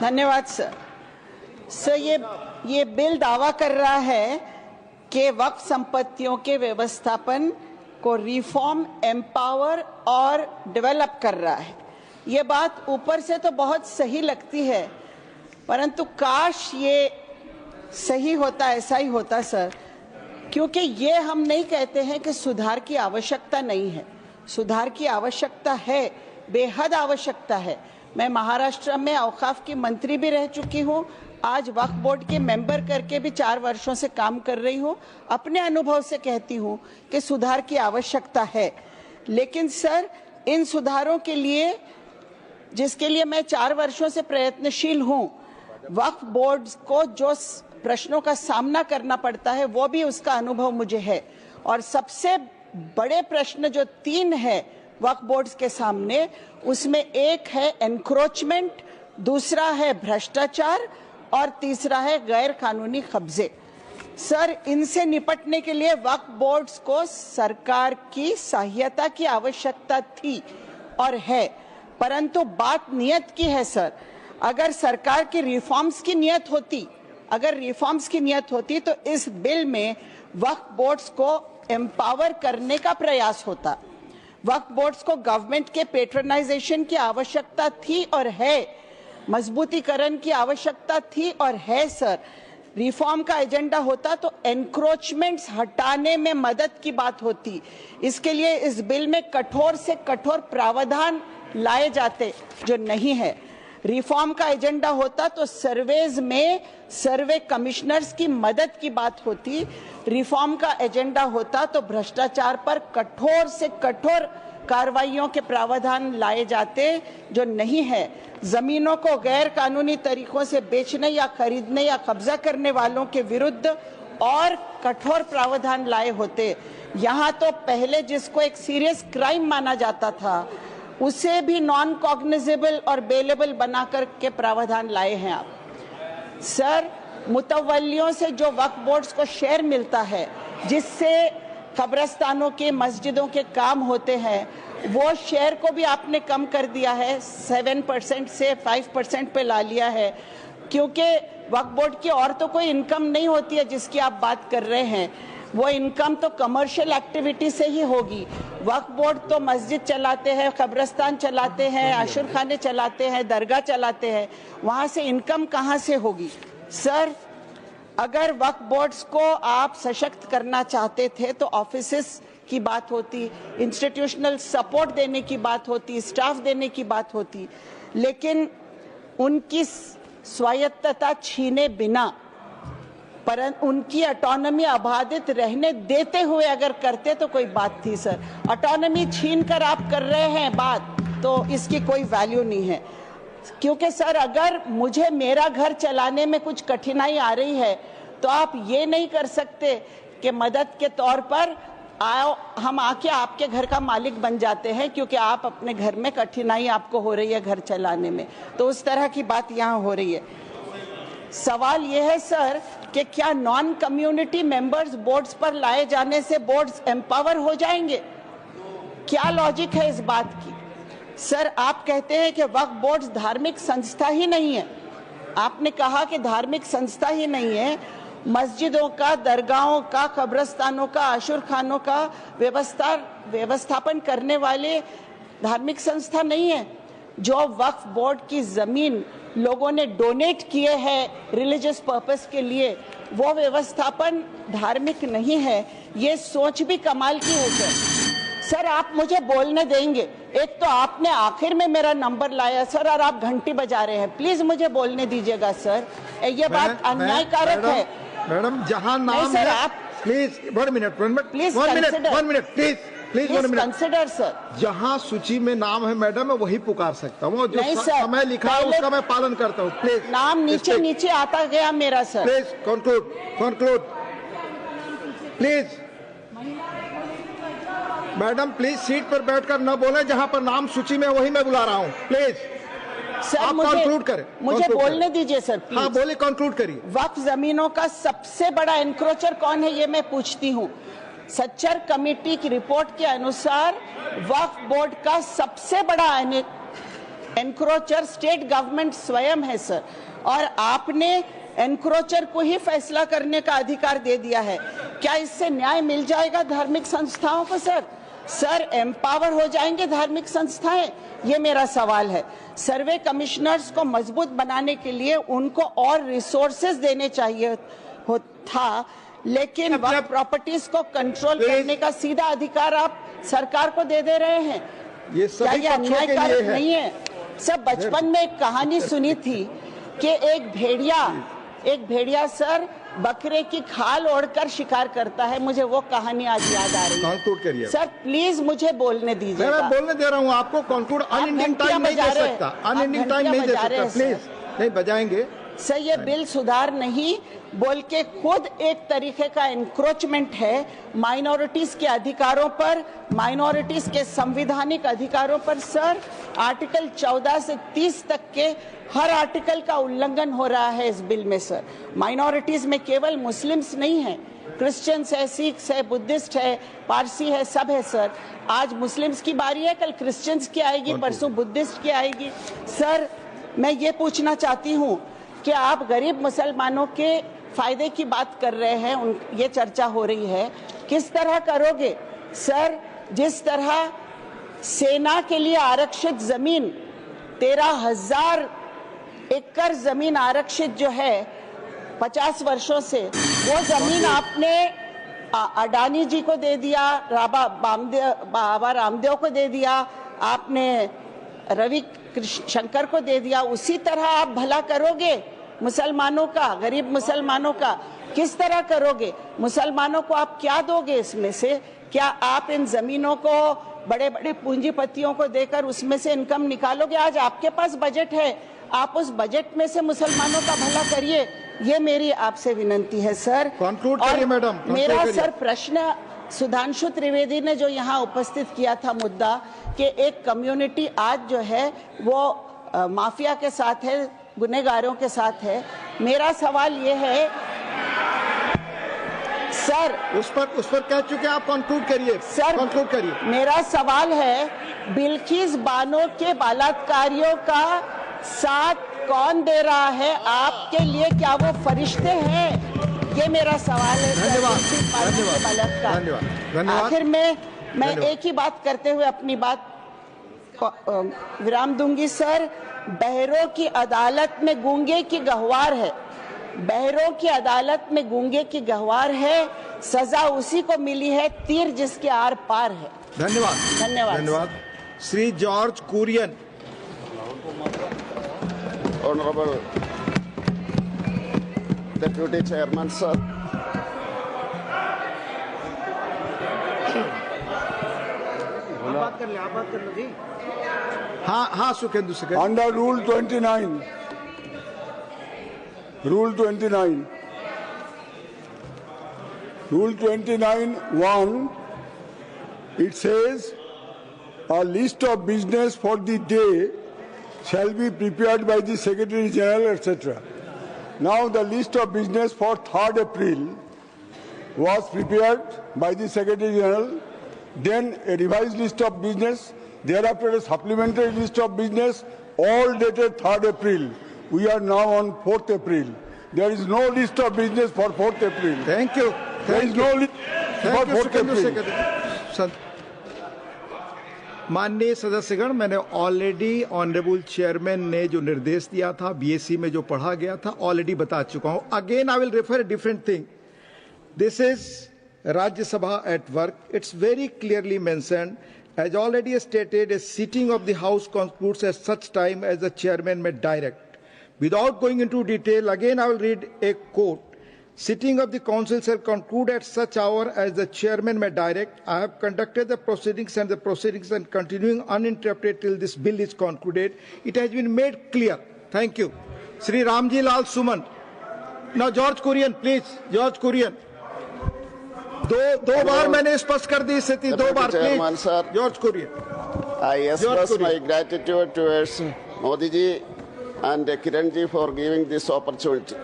धन्यवाद sir. Sir, ये bill दावा कर रहा है कि वक्फ संपत्तियों के व्यवस्थापन को रिफॉर्म, एम्पावर और डेवलप कर रहा है। ये बात ऊपर से तो बहुत सही लगती है, परंतु काश ये सही होता, ऐसा ही होता सर, क्योंकि ये हम नहीं कहते हैं कि सुधार की आवश्यकता नहीं है। सुधार की आवश्यकता है, बेहद आवश्यकता है। मैं महाराष्ट्र में औकाफ की मंत्री भी रह चुकी हूँ, आज वक्फ बोर्ड के मेंबर करके भी 4 वर्षों से काम कर रही हूँ। अपने अनुभव से कहती हूँ कि सुधार की आवश्यकता है, लेकिन सर इन सुधारों के लिए, जिसके लिए मैं 4 वर्षों से प्रयत्नशील हूँ, वक्फ बोर्ड को जो प्रश्नों का सामना करना पड़ता है वो भी उसका अनुभव मुझे है। और सबसे बड़े प्रश्न जो 3 है वक्फ बोर्ड्स के सामने, उसमें एक है एनक्रोचमेंट, दूसरा है भ्रष्टाचार और तीसरा है गैर कानूनी कब्जे। सर, इनसे निपटने के लिए वक्फ बोर्ड्स को सरकार की सहायता की आवश्यकता थी और है, परंतु बात नियत की है सर। अगर सरकार की रिफॉर्म्स की नियत होती तो इस बिल में वक्फ बोर्ड्स को एम्पावर करने का प्रयास होता। वक्फ बोर्ड्स को गवर्नमेंट के पेट्रोनाइजेशन की आवश्यकता थी और है, मजबूतीकरण की आवश्यकता थी और है सर। रिफॉर्म का एजेंडा होता तो एनक्रोचमेंट्स हटाने में मदद की बात होती। इसके लिए इस बिल में कठोर से कठोर प्रावधान लाए जाते, जो नहीं है। रिफॉर्म का एजेंडा होता तो सर्वेज में सर्वे कमिश्नर्स की मदद की बात होती। रिफॉर्म का एजेंडा होता तो भ्रष्टाचार पर कठोर से कठोर कार्रवाइयों के प्रावधान लाए जाते, जो नहीं है। जमीनों को गैर कानूनी तरीकों से बेचने या खरीदने या कब्जा करने वालों के विरुद्ध और कठोर प्रावधान लाए होते। यहाँ तो पहले जिसको एक सीरियस क्राइम माना जाता था, उसे भी नॉन कॉग्निजेबल और बेलेबल बना करके प्रावधान लाए हैं आप। सर, मुतवल्लियों से जो वक्फ बोर्ड्स को शेयर मिलता है, जिससे कब्रस्तानों के, मस्जिदों के काम होते हैं, वो शेयर को भी आपने कम कर दिया है, 7% से 5% पे ला लिया है, क्योंकि वक्फ बोर्ड की और तो कोई इनकम नहीं होती है जिसकी आप बात कर रहे हैं। वो इनकम तो कमर्शियल एक्टिविटी से ही होगी। वक्फ बोर्ड तो मस्जिद चलाते हैं, कब्रस्तान चलाते हैं, आशुर खाने चलाते हैं, दरगाह चलाते हैं, वहाँ से इनकम कहाँ से होगी? सर, अगर वक्फ बोर्ड्स को आप सशक्त करना चाहते थे तो ऑफिसेस की बात होती, इंस्टीट्यूशनल सपोर्ट देने की बात होती, स्टाफ देने की बात होती, लेकिन उनकी स्वायत्तता छीने बिना, परंतु उनकी ऑटोनॉमी अबाधित रहने देते हुए अगर करते तो कोई बात थी सर। ऑटोनॉमी छीन कर आप कर रहे हैं बात, तो इसकी कोई वैल्यू नहीं है। क्योंकि सर, अगर मुझे मेरा घर चलाने में कुछ कठिनाई आ रही है तो आप ये नहीं कर सकते कि मदद के तौर पर आओ, हम आके आपके घर का मालिक बन जाते हैं, क्योंकि आप अपने घर में कठिनाई आपको हो रही है घर चलाने में। तो उस तरह की बात यहाँ हो रही है। सवाल यह है सर कि क्या नॉन कम्युनिटी मेंबर्स बोर्ड्स पर लाए जाने से बोर्ड्स एम्पावर हो जाएंगे? क्या लॉजिक है इस बात की? सर, आप कहते हैं कि वक्फ बोर्ड्स धार्मिक संस्था ही नहीं है। आपने कहा कि धार्मिक संस्था ही नहीं है। मस्जिदों का, दरगाहों का, कब्रस्तानों का, आशुर खानों का व्यवस्थापन करने वाले धार्मिक संस्था नहीं है। जो वक्फ बोर्ड की जमीन लोगों ने डोनेट किए हैं रिलीजियस पर्पस के लिए, वो व्यवस्थापन धार्मिक नहीं है। ये सोच भी कमाल की है सर। आप मुझे बोलने देंगे? एक तो आपने आखिर में मेरा नंबर लाया सर, और आप घंटी बजा रहे हैं। प्लीज मुझे बोलने दीजिएगा सर, ये बात अन्यायकारक है। मैडम, जहां नाम सर, है, आप please 1 minute please consider sir. जहां सूची में नाम है मैडम, मैं वही पुकार सकता हूँ। जो समय लिखा है उसका मैं पालन करता हूँ। प्लीज, नाम नीचे आता गया मेरा sir. Please conclude please. Madam, please seat पर बैठकर न बोले, जहां पर नाम सूची में वही मैं बुला रहा हूँ। प्लीज सर, आप कंक्लूड करें। मुझे बोलने दीजिए सर, प्लीज। हाँ, बोलिए, कंक्लूड करिए। वक्फ जमीनों का सबसे बड़ा एनक्रोचर कौन है, ये मैं पूछती हूँ। सच्चर कमेटी की रिपोर्ट के अनुसार वक्फ बोर्ड का सबसे बड़ा एनक्रोचर स्टेट गवर्नमेंट स्वयं है सर, और आपने एनक्रोचर को ही फैसला करने का अधिकार दे दिया है। क्या इससे न्याय मिल जाएगा धार्मिक संस्थाओं को सर? सर, एम्पावर हो जाएंगे धार्मिक संस्थाएं? ये मेरा सवाल है। सर्वे कमिश्नर्स को मजबूत बनाने के लिए उनको और रिसोर्सेज देने चाहिए था, लेकिन वक्फ प्रॉपर्टीज को कंट्रोल करने का सीधा अधिकार आप सरकार को दे रहे हैं। ये क्या ये अन्यायकारक नहीं है? सब बचपन में एक कहानी सुनी थी कि एक भेड़िया सर बकरे की खाल ओढ़कर शिकार करता है। मुझे वो कहानी आज याद आ रही है। सर प्लीज मुझे बोलने दीजिए। मैं बोलने दे रहा हूँ आपको। कंक्लूड अनएंडिंग टाइम नहीं दे सकता, अनएंडिंग टाइम नहीं दे सकता, प्लीज नहीं बजाएंगे सर। ये बिल सुधार नहीं बोल के खुद एक तरीके का एनक्रोचमेंट है माइनॉरिटीज के अधिकारों पर, माइनॉरिटीज के संवैधानिक अधिकारों पर। सर, आर्टिकल 14 से 30 तक के हर आर्टिकल का उल्लंघन हो रहा है इस बिल में सर। माइनॉरिटीज में केवल मुस्लिम्स नहीं है, क्रिश्चियंस है, सिख्स है, बुद्धिस्ट है, पारसी है, सब है सर। आज मुस्लिम्स की बारी है, कल क्रिश्चियंस की आएगी, परसों बुद्धिस्ट की आएगी। सर, मैं ये पूछना चाहती हूँ कि आप गरीब मुसलमानों के फायदे की बात कर रहे हैं, ये चर्चा हो रही है, किस तरह करोगे सर? जिस तरह सेना के लिए आरक्षित जमीन 13,000 एकड़ जमीन आरक्षित जो है 50 वर्षों से, वो जमीन आपने अडानी जी को दे दिया, बाबा रामदेव को दे दिया, आपने रवि शंकर को दे दिया। उसी तरह आप भला करोगे मुसलमानों का, गरीब मुसलमानों का? किस तरह करोगे? मुसलमानों को आप क्या दोगे इसमें से? क्या आप इन जमीनों को बड़े बड़े पूंजीपतियों को देकर उसमें से इनकम निकालोगे? आज आपके पास बजट है, आप उस बजट में से मुसलमानों का भला करिए। ये मेरी आपसे विनंती है सर। कंक्लूड करिए मैडम। मेरा सर प्रश्न सुधांशु त्रिवेदी ने जो यहाँ उपस्थित किया था मुद्दा कि एक कम्युनिटी आज जो है वो माफिया के साथ है, गुनहगारों के साथ है। मेरा सवाल ये है सर, उस पर कह चुके आप, कंक्लूड करिए सर, कंक्लूड करिए। मेरा सवाल है, बिल्किस बानो के बलात्कारियों का साथ कौन दे रहा है आपके लिए? क्या वो फरिश्ते हैं? ये मेरा सवाल है। धन्यवाद। आखिर में मैं एक ही बात करते हुए अपनी बात विराम दूंगी सर। बहरों की अदालत में गूंगे की गहवार है, बहरों की अदालत में गूंगे की गहवार है, सजा उसी को मिली है तीर जिसके आर पार है। धन्यवाद। धन्यवाद। धन्यवाद। Shri George Kurian. Honourable deputy chairman sir, बात कर लो जी। हाँ सुखेंदु से। Under rule 29, Rule 29, Rule 29(1), it says, a list of business for the day shall be prepared by the Secretary General, etc. Now the list of business for 3rd April was prepared by the Secretary General, then a revised list of business, thereafter a supplementary list of business, all dated 3rd April. We are now on 4th April. There is no list of business for 4th April. Thank you. There is no list for 4th April. माननीय सदस्यगण, मैंने already honourable chairman ने जो निर्देश दिया था, BSc में जो पढ़ा गया था, ऑलरेडी बता चुका हूं। Again I will refer different thing. This is Rajya Sabha at work. It's very clearly mentioned. As already stated, a sitting of the House concludes at such time as the chairman may direct. Without going into detail, again I will read a quote. Sitting of the council shall conclude at such hour as the chairman may direct. I have conducted the proceedings and continuing uninterrupted till this bill is concluded. It has been made clear. Thank you. Sri Ramji Lal Suman. Now George Kurian, please. George Kurian. दो बार मैंने स्पष्ट कर दी स्थिति, 2 बार please. George Kurian. I express my gratitude towards Modi ji and Kiran ji for giving this opportunity.